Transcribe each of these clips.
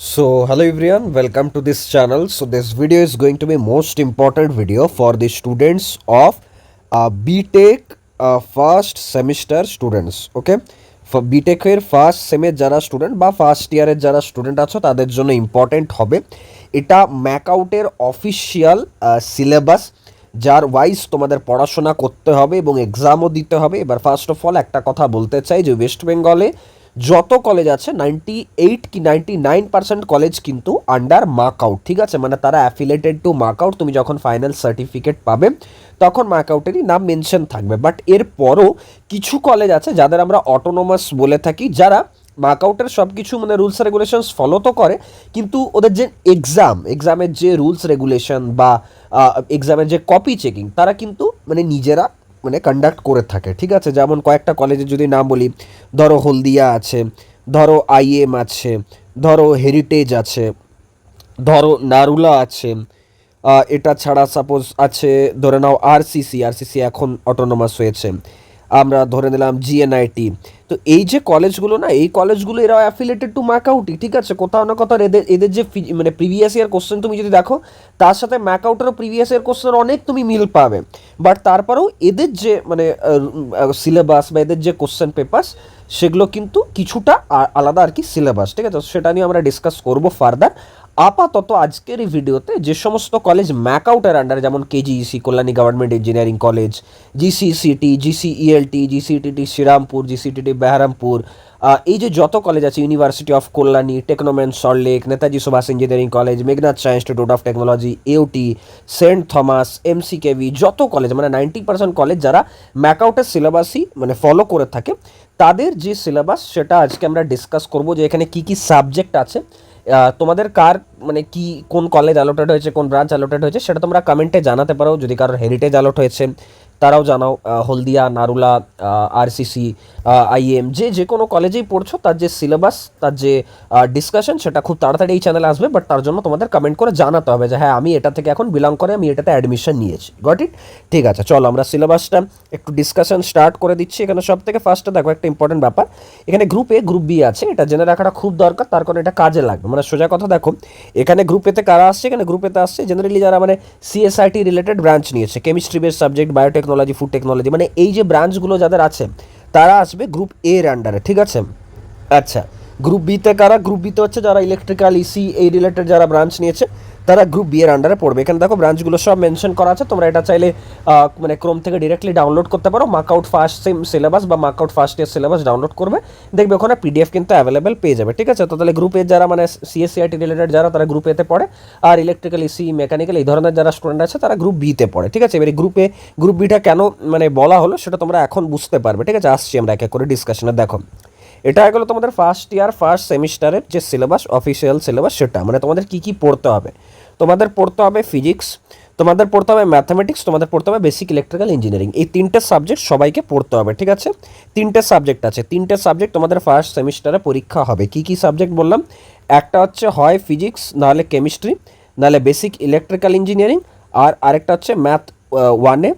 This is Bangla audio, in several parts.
Hello everyone, welcome to this channel. So this video is going to be most important video for the students of BTech first semester students. Okay, for BTech এর ফার্স্ট সেমের যারা স্টুডেন্ট বা ফার্স্ট ইয়ারের যারা স্টুডেন্ট আছো তাদের জন্য ইম্পর্টেন্ট হবে। এটা ম্যাকআউটের অফিসিয়াল সিলেবাস, যার ওয়াইজ তোমাদের পড়াশোনা করতে হবে এবং এক্সামও দিতে হবে। এবার ফার্স্ট অফ অল একটা কথা বলতে চাই যে ওয়েস্ট বেঙ্গলে যত কলেজ আছে 98 কি 99% কলেজ কিন্তু আন্ডার মার্কআউট, ঠিক আছে, মানে তারা অ্যাফিলেটেড টু মার্কআউট। তুমি যখন ফাইনাল সার্টিফিকেট পাবে তখন মার্কআউটেরই নাম মেনশন থাকবে। বাট এরপরও কিছু কলেজ আছে যাদের আমরা অটোনোমাস বলে থাকি, যারা মার্কআউটের সব কিছু মানে রুলস রেগুলেশনস ফলো তো করে, কিন্তু ওদের যে এক্সামের যে রুলস রেগুলেশন বা এক্সামের যে কপি চেকিং তারা কিন্তু মানে নিজেরা মানে কন্ডাক্ট করে থাকে, ঠিক আছে। যেমন কয়েকটা কলেজের যদি নাম বলি, ধরো হলদিয়া আছে, ধরো আইএম আছে, ধরো হেরিটেজ আছে, ধরো নারুলা আছে, এটা ছাড়া সাপোজ আছে ধরে নাও আরসিসি এখন অটোনোমাস হয়েছে, আমরা ধরে নিলাম জিএনআইটি। তো এই যে কলেজগুলো না, এই কলেজগুলো এরাও অ্যাফিলেটেড টু ম্যাকআউটই, ঠিক আছে। কোথাও না কোথাও এদের এদের যে মানে প্রিভিয়াস ইয়ার কোশ্চেন তুমি যদি দেখো, তার সাথে ম্যাকআউটেরও প্রিভিয়াস ইয়ার কোশ্চেন অনেক তুমি মিল পাবে। বাট তারপরেও এদের যে মানে সিলেবাস বা এদের যে কোশ্চেন পেপার্স সেগুলো কিন্তু কিছুটা আলাদা আর কি সিলেবাস, ঠিক আছে। সেটা নিয়ে আমরা ডিসকাস করব ফার্দার। আপাতত আজকের এই ভিডিওতে যে সমস্ত কলেজ ম্যাকআউটের আন্ডারে, যেমন KGEC Kalyani government engineering college, GCCT, GCELT, GCTT Serampore, GCTT Berhampore, এই যে যত কলেজ আছে, university of Kalyani, techno main Salt Lake, Netaji Subhash engineering college, Meghnad Saha institute of technology, AOT, Saint Thomas, MCKV, যত কলেজ মানে 90% কলেজ যারা ম্যাকআউটের সিলেবাসই মানে ফলো করে থাকে, তাদের যে সিলেবাস সেটা আজকে আমরা ডিসকাস করব। যে এখানে কি কি সাবজেক্ট আছে, তোমাদের কার মানে কি কোন কলেজ অ্যালোটেড হয়েছে, কোন ব্রাঞ্চ অ্যালোটেড হয়েছে, সেটা তোমরা কমেন্টে জানাতে পারো। যদি কারোর হেরিটেজ অ্যালোট হয়েছে তারাও জানাও, হলদিয়া, নারুলা, আরসিসি, আইএম, যে কোনো কলেজেই পড়ছো তার যে সিলেবাস, তার যে ডিসকাশন, সেটা খুব তাড়াতাড়ি এই চ্যানেলে আসবে। বাট তার জন্য তোমাদের কমেন্ট করে জানাতে হবে যে হ্যাঁ আমি এটা থেকে এখন বিলং করে আমি এটাতে অ্যাডমিশন নিয়েছি। Got it? ঠিক আছে, চলো আমরা সিলেবাসটা একটু ডিসকাশন স্টার্ট করে দিচ্ছি। এখানে সব থেকে ফার্স্টে দেখো একটা ইম্পর্টেন্ট ব্যাপার, এখানে গ্রুপ এ গ্রুপ বি আছে, এটা জেনে রাখাটা খুব দরকার, তার কারণ এটা কাজে লাগবে। মানে সোজা কথা দেখো, এখানে গ্রুপ এতে কারা আসছে, এখানে গ্রুপ এতে আসছে জেনারেলি যারা মানে সিএসআইটি রিলেটেড ব্রাঞ্চ নিয়েছে, chemistry base subject, biotechnology, food technology, মানে এই যে ব্রাঞ্চগুলো যাদের আছে তারা আসবে গ্রুপ এর আন্ডারে, ঠিক আছে। আচ্ছা, গ্রুপ বিতে কারা? গ্রুপ বিতে হচ্ছে যারা ইলেকট্রিক্যাল, ইসি এই রিলেটেড যারা ব্রাঞ্চ নিয়েছে তারা গ্রুপ বি এর আন্ডারে পড়বে। এখানে দেখো ব্রাঞ্চগুলো সব মেনশন করা আছে, তোমরা এটা চাইলে মানে ক্রোম থেকে ডিরেক্টলি ডাউনলোড করতে পারো। মার্কআউট ফার্স্ট সেম সিলেবাস বা মার্কআউট ফার্স্ট ইয়ার সিলেবাস ডাউনলোড করবে, দেখবে ওখানে পিডিএফ কিন্তু অ্যাভেলেবেল পেয়ে যাবে, ঠিক আছে। তো তাহলে গ্রুপ এ যারা মানে সিএসসিআইটি রিলেটেড যারা, তারা গ্রুপ এতে পড়ে, আর ইলেকট্রিক্যাল, ইসি, মেকানিক্যাল এই ধরনের যারা স্টুডেন্ট আছে তারা গ্রুপ বিতে পড়ে, ঠিক আছে। এবারে গ্রুপ এ গ্রুপ বিটা কেন মানে বলা হলো সেটা তোমরা এখন বুঝতে পারবে, ঠিক আছে। আসছি আমরা এক এক করে ডিসকাশনে। দেখো, এটা গেলো তোমাদের ফার্স্ট ইয়ার ফার্স্ট সেমিস্টারের যে সিলেবাস, অফিসিয়াল সিলেবাস, সেটা মানে তোমাদের কী কী পড়তে হবে। তোমাদের পড়তে হবে ফিজিক্স, তোমাদের পড়তে হবে ম্যাথামেটিক্স, তোমাদের পড়তে হবে বেসিক ইলেকট্রিক্যাল ইঞ্জিনিয়ারিং। এই তিনটে সাবজেক্ট সবাইকে পড়তে হবে, ঠিক আছে। তিনটে সাবজেক্ট আছে, তিনটে সাবজেক্ট তোমাদের ফার্স্ট সেমিস্টারে পরীক্ষা হবে। কী কী সাবজেক্ট বললাম? একটা হচ্ছে হয় ফিজিক্স, নাহলে কেমিস্ট্রি, নাহলে বেসিক ইলেকট্রিক্যাল ইঞ্জিনিয়ারিং, আর আরেকটা হচ্ছে ম্যাথ 1A,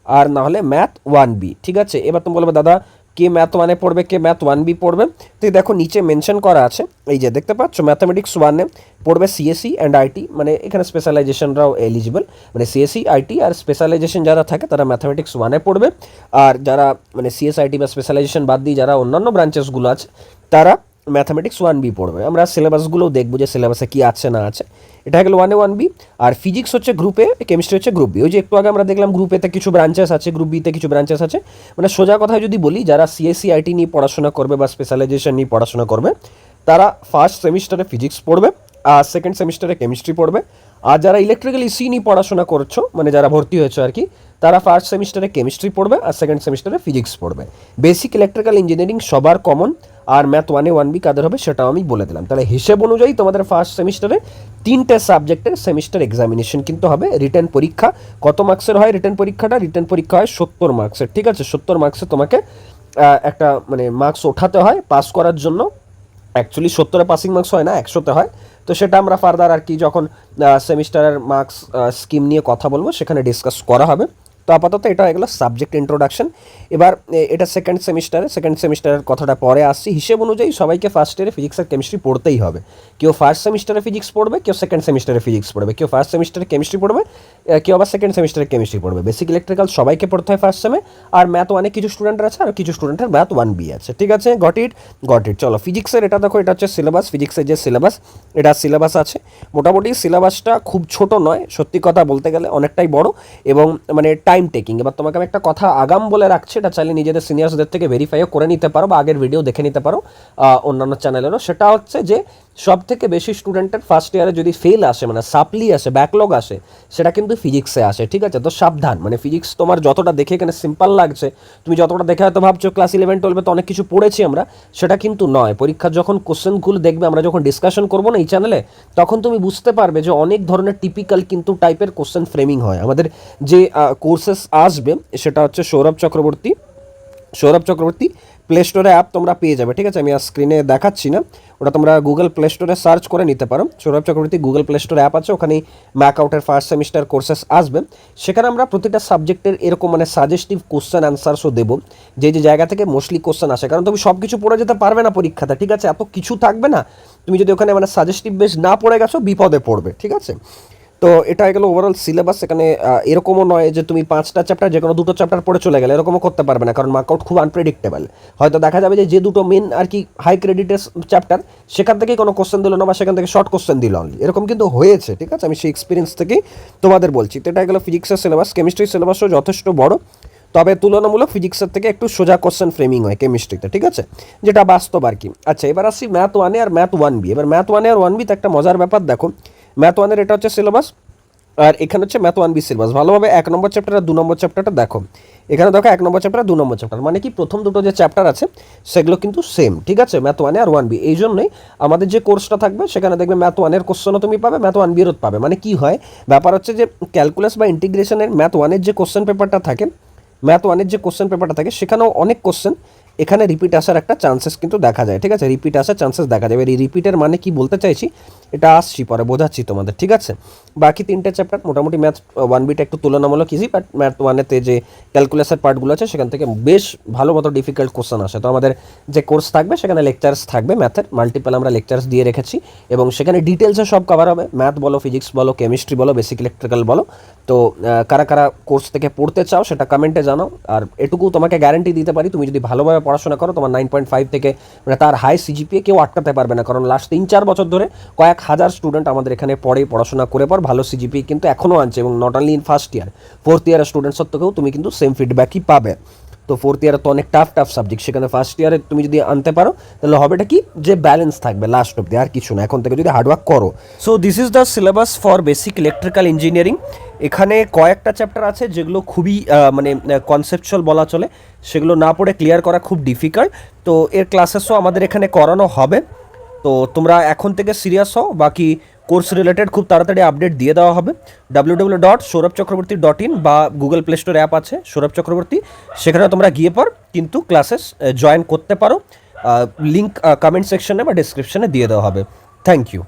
আর নাহলে ম্যাথ 1B, ঠিক আছে। এবার তুমি বলবে দাদা কে ম্যাথ 1A পড়বে, কে ম্যাথ 1B পড়বে? তো দেখো নিচে মেনশন করা আছে, এই যে দেখতে পাচ্ছ, ম্যাথামেটিক্স 1A পড়বে সিএসসি অ্যান্ড আইটি, মানে এখানে স্পেশালাইজেশনরাও এলিজিবল, মানে সিএসসি, আইটি আর স্পেশালাইজেশন যারা থাকে তারা ম্যাথামেটিক্স 1A পড়বে। আর যারা মানে সিএস আইটি বা স্পেশালাইজেশন বাদ দিয়ে যারা অন্যান্য ব্রাঞ্চেসগুলো আছে তারা ম্যাথামেটিক্স 1B পড়বে। আমরা সিলেবাসগুলোও দেখবো যে সিলেবাসে কী আছে না আছে। এটা গেল 1A 1B। আর ফিজিক্স হচ্ছে গ্রুপ এ, কেমিস্ট্রি হচ্ছে গ্রুপ বি। ওই যে একটু আগে আমরা দেখলাম গ্রুপ এতে কিছু ব্রাঞ্চেস আছে, গ্রুপ বিতে কিছু ব্রাঞ্চেস আছে। মানে সোজা কথায় যদি বলি, যারা সিএসসি আইটি নিয়ে পড়াশোনা করবে বা স্পেশালাইজেশন নিয়ে পড়াশোনা করবে তারা ফার্স্ট সেমিস্টারে ফিজিক্স পড়বে, আর সেকেন্ড সেমিস্টারে কেমিস্ট্রি পড়বে। আর যারা ইলেকট্রিক্যাল ইসি নিয়ে পড়াশোনা করছো, মানে যারা ভর্তি হয়েছে আর কি, তারা ফার্স্ট সেমিস্টারে কেমিস্ট্রি পড়বে আর সেকেন্ড সেমিস্টারে ফিজিক্স পড়বে। বেসিক ইলেকট্রিক্যাল ইঞ্জিনিয়ারিং সবার কমন, আর ম্যাথ 1A 1B কাদের হবে সেটাও আমি বলে দিলাম। তাহলে হিসেব অনুযায়ী তোমাদের ফার্স্ট সেমিস্টারে তিনটে সাবজেক্টের সেমিস্টার এক্সামিনেশন কিন্তু হবে। রিটেন পরীক্ষা কত মার্কসের হয়? রিটেন পরীক্ষাটা, রিটেন পরীক্ষা হয় 70 মার্কসের, ঠিক আছে। 70 মার্কসে তোমাকে একটা মানে মার্কস ওঠাতে হয় পাস করার জন্য। অ্যাকচুয়ালি 70-এ পাসিং মার্কস হয় না, 100-তে হয়। তো সেটা আমরা ফার্দার আর কি যখন সেমিস্টারের মার্কস স্কিম নিয়ে কথা বলবো সেখানে ডিসকাস করা হবে। তো আপাতত এটা হয়ে গেলো সাবজেক্ট ইন্ট্রোডাকশন। এবার এটা সেকেন্ড সেমিস্টারের কথাটা পরে আসছি। হিসেব অনুযায়ী সবাইকে ফার্স্ট ইয়ারে ফিজিক্স আর কেমিস্ট্রি পড়তেই হবে। কেউ ফার্স্ট সেমিস্টারে ফিজিক্স পড়বে, কেউ সেকেন্ড সেমিস্টারে ফিজিক্স পড়বে, কেউ ফার্স্ট সেমিস্টারে কেমিস্ট্রি পড়বে, কেউ আবার সেকেন্ড সেমিস্টারে কেমিস্ট্রি পড়বে। বেসিক ইলেকট্রিক্যাল সবাইকে পড়তে হয় ফার্স্ট সেমে। আর ম্যাথ ওয়ানে কিছু স্টুডেন্টের আছে আর কিছু স্টুডেন্টের ম্যাথ 1B আছে, ঠিক আছে? Got it. চলো ফিজিক্সের এটা দেখো, এটা হচ্ছে সিলেবাস। ফিজিক্সের যে সিলেবাস, এটা সিলেবাস আছে। মোটামুটি সিলেবাসটা খুব ছোট নয়, সত্যি কথা বলতে গেলে অনেকটাই বড় এবং মানে টাইম টেকিং। এবার তোমাকে আমি একটা কথা আগাম বলে রাখছি, এটা চাইলে নিজেদের সিনিয়র্সদের থেকে ভেরিফাইও করে নিতে পারো বা আগের ভিডিও দেখে নিতে পারো অন্যান্য চ্যানেলেরও। সেটা হচ্ছে যে সব থেকে বেশি স্টুডেন্টের ফার্স্ট ইয়ারে যদি ফেল আসে, মানে সাপ্লি আসে, ব্যাকলগ আসে, সেটা কিন্তু ফিজিক্সে আসে, ঠিক আছে? তো সাবধান। মানে ফিজিক্স তোমার যতটা দেখে এখানে সিম্পল লাগছে, তুমি যতটা দেখে হয়তো ভাবছো ক্লাস 11-12 তো অনেক কিছু পড়েছি আমরা, সেটা কিন্তু নয়। পরীক্ষার যখন কোশ্চেনগুলো দেখবে, আমরা যখন ডিসকাশন করবো না এই চ্যানেলে, তখন তুমি বুঝতে পারবে যে অনেক ধরনের টিপিক্যাল কিন্তু টাইপের কোশ্চেন ফ্রেমিং হয়। আমাদের যে কোর্সেস আসবে সেটা হচ্ছে সৌরভ চক্রবর্তী প্লে স্টোরে অ্যাপ তোমরা পেয়ে যাবে, ঠিক আছে? আমি আর স্ক্রিনে দেখাচ্ছি না, ওটা তোমরা গুগল প্লে স্টোরে সার্চ করে নিতে পারো। Sourav Chakraborty Google play store app আছে, ওখানে ম্যাক আউটের ফার্স্ট সেমিস্টার কোর্সেস আসবে। সেখানে আমরা প্রতিটা সাবজেক্টের এরকম মানে সাজেস্টিভ কোশ্চেন অ্যান্সার্সও দেবো, যে যে জায়গা থেকে মোস্টলি কোশ্চেন আসে। কারণ তুমি সব কিছু পড়ে যেতে পারবে না পরীক্ষাতে, ঠিক আছে? এত কিছু থাকবে না, তুমি যদি ওখানে মানে সাজেস্টিভ বেস না পড়ে গেছো বিপদে পড়বে, ঠিক আছে? তো এটা হয়ে গেলো ওভারঅল সিলেবাস। এখানে এরকমও নয় যে তুমি 5টা চ্যাপ্টার যে কোনো 2টো চ্যাপ্টার পড়ে চলে গেলে, এরকমও করতে পারবে না, কারণ মার্কআউট খুব আনপ্রেডিক্টেবল। হয়তো দেখা যাবে যে দুটো মেন আর কি হাই ক্রেডিটের চ্যাপ্টার, সেখান থেকেই কোনো কোশ্চেন দিল না বা সেখান থেকে শর্ট কোশ্চেন দিল অনলি, এরকম কিন্তু হয়েছে, ঠিক আছে? আমি সেই এক্সপিরিয়েন্স থেকেই তোমাদের বলছি। তো এটা গেলো ফিজিক্সের সিলেবাস। কেমিস্ট্রির সিলেবাসও যথেষ্ট বড়, তবে তুলনামূলক ফিজিক্সের থেকে একটু সোজা কোশ্চেন ফ্রেমিং হয় কেমিস্ট্রিতে, ঠিক আছে? যেটা বাস্তব আর কি। আচ্ছা, এবার আসছি ম্যাথ 1 আর ম্যাথ 1B। এবার ম্যাথ 1 আর 1B তে একটা মজার ব্যাপার দেখো। ম্যাথ 1 এটা হচ্ছে সিলেবাস, আর এখানে হচ্ছে ম্যাথ 1B সিলেবাস। ভালোভাবে 1 নম্বর চ্যাপ্টার আর 2 নম্বর চ্যাপ্টারটা দেখো। এখানে দেখো 1 নম্বর চ্যাপ্টার আর 2 নম্বর চ্যাপ্টার, মানে কি প্রথম দুটো যে চ্যাপ্টার আছে সেগুলো কিন্তু সেম, ঠিক আছে? ম্যাথ 1 আর 1B। এই জন্যই আমাদের যে কোর্সটা থাকবে সেখানে দেখবে ম্যাথ 1 এর কোশ্চেনও তুমি পাবে, ম্যাথ 1B এরও পাবে। মানে কি হয় ব্যাপার হচ্ছে যে ক্যালকুলাস বা ইন্টিগ্রেশনের ম্যাথ 1 যে কোশ্চেন পেপারটা থাকে, সেখানেও অনেক কোশ্চেন এখানে রিপিট আসার একটা চান্সেস কিন্তু দেখা যায়, ঠিক আছে? রিপিট আসার চান্সেস দেখা যাবে। এই রিপিটের মানে কি বলতে চাইছি এটা আসছি পরে বোঝাচ্ছি তোমাদের, ঠিক আছে? বাকি 3টে চ্যাপ্টার মোটামুটি ম্যাথ 1Bটা একটু তুলনামূলক ইজি, বাট ম্যাথ 1 যে ক্যালকুলাসের পার্টগুলো আছে সেখান থেকে বেশ ভালো মতো ডিফিকাল্ট কোশ্চেন আসে। তো আমাদের যে কোর্স থাকবে সেখানে লেকচার্স থাকবে ম্যাথের, মাল্টিপল আমরা লেকচার্স দিয়ে রেখেছি এবং সেখানে ডিটেলসে সব কভার হবে। ম্যাথ বলো, ফিজিক্স বলো, কেমিস্ট্রি বলো, বেসিক ইলেকট্রিক্যাল বলো। তো কারা কারা কোর্স থেকে পড়তে চাও সেটা কমেন্টে জানাও। আর এটুকু তোমাকে গ্যারান্টি দিতে পারি, তুমি যদি ভালোভাবে পড়াশোনা করো, তোমার 9.5 থেকে মানে তার হাই সিজিপিএ কেউ আটকাতে পারবে না। কারণ লাস্ট 3-4 বছর ধরে কয়েক হাজার স্টুডেন্ট আমাদের এখানে পড়াশোনা করে ভালো সিজিপিএ কিন্তু এখনও আনছে, এবং not only in first year, fourth ইয়ারের স্টুডেন্টসের থেকেও তুমি কিন্তু সেম ফিডব্যাকই পাবে। তো ফোর্থ ইয়ারে তো অনেক টাফ সাবজেক্ট, সেখানে ফার্স্ট ইয়ারে তুমি যদি আনতে পারো তাহলে হবেটা কি যে ব্যালেন্স থাকবে লাস্ট অব্দি, আর কিছু না, এখন থেকে যদি হার্ডওয়ার্ক করো। So this is the syllabus for basic electrical engineering. এখানে কয়েকটা চ্যাপ্টার আছে যেগুলো খুবই মানে কনসেপচুয়াল বলা চলে, সেগুলো না পড়ে ক্লিয়ার করা খুব ডিফিকাল্ট। তো এর ক্লাসেসও আমাদের এখানে করানো হবে। তো তোমরা এখন থেকে সিরিয়াস হও, বাকি কোর্স রিলেটেড খুব তাড়াতাড়ি আপডেট দিয়ে দেওয়া হবে। www.saurabchakraborty.in বা গুগল প্লে স্টোর অ্যাপ আছে সৌরভ চক্রবর্তী, সেখানে তোমরা গিয়ে পর কিন্তু ক্লাসেস জয়েন করতে পারো। লিঙ্ক কমেন্ট সেকশনে বা ডিসক্রিপশনে দিয়ে দেওয়া হবে। Thank you.